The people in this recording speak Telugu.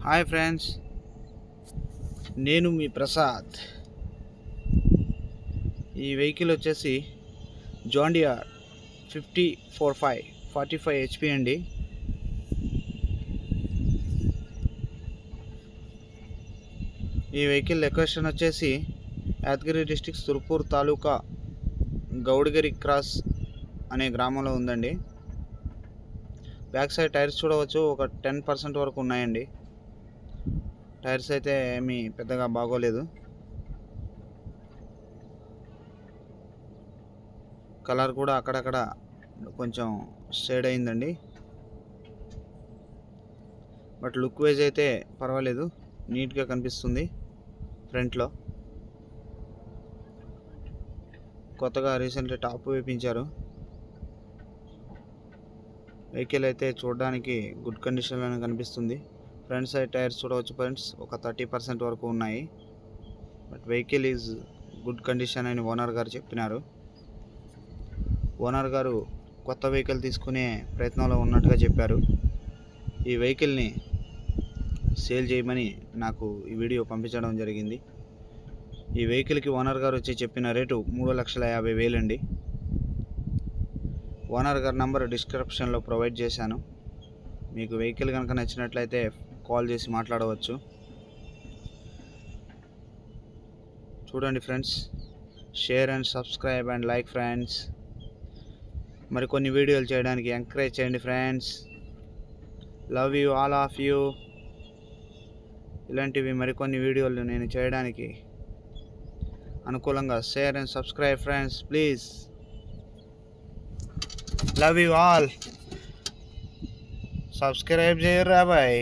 హాయ్ ఫ్రెండ్స్, నేను మీ ప్రసాద్. ఈ వెహికల్ వచ్చేసి జాండియర్ 45 HP అండి. ఈ వెహికల్ లొకేషన్ వచ్చేసి యాదగిరి డిస్ట్రిక్ట్ సుర్పూర్ తాలూకా గౌడగిరి క్రాస్ అనే గ్రామంలో ఉందండి. బ్యాక్ సైడ్ టైర్స్ చూడవచ్చు, ఒక 10% వరకు ఉన్నాయండి. టైర్స్ అయితే ఏమీ పెద్దగా బాగోలేదు. కలర్ కూడా అక్కడక్కడ కొంచెం షేడ్ అయిందండి. బట్ లుక్ వైజ్ అయితే పర్వాలేదు, నీట్గా కనిపిస్తుంది. ఫ్రంట్లో కొత్తగా రీసెంట్లీ టాప్ వేయించారు. వెహికల్ అయితే చూడడానికి గుడ్ కండిషన్లోనే కనిపిస్తుంది. ఫ్రంట్ సైడ్ టైర్స్ చూడవచ్చు ఫ్రెండ్స్, ఒక 30% వరకు ఉన్నాయి. But vehicle is good condition అని ఓనర్ గారు చెప్పినారు. ఓనర్ గారు కొత్త వెహికల్ తీసుకునే ప్రయత్నంలో ఉన్నట్టుగా చెప్పారు. ఈ వెహికల్ని సేల్ చేయమని నాకు ఈ వీడియో పంపించడం జరిగింది. ఈ వెహికల్కి ఓనర్ గారు వచ్చి చెప్పిన రేటు 3,50,000 అండి. ఓనర్ గారి నంబర్ డిస్క్రిప్షన్లో ప్రొవైడ్ చేశాను. మీకు వెహికల్ కనుక నచ్చినట్లయితే కాల్ చేసి మాట్లాడవచ్చు. చూడండి friends, share and subscribe and like friends. మరికొన్ని వీడియోలు చేయడానికి ఎంకరేజ్ చేయండి friends. Love you all of you. ఇలాంటివి మరికొన్ని వీడియోలు నేను చేయడానికి అనుకూలంగా share and subscribe friends, please. Love you all. Subscribe చేయరా బాయ్.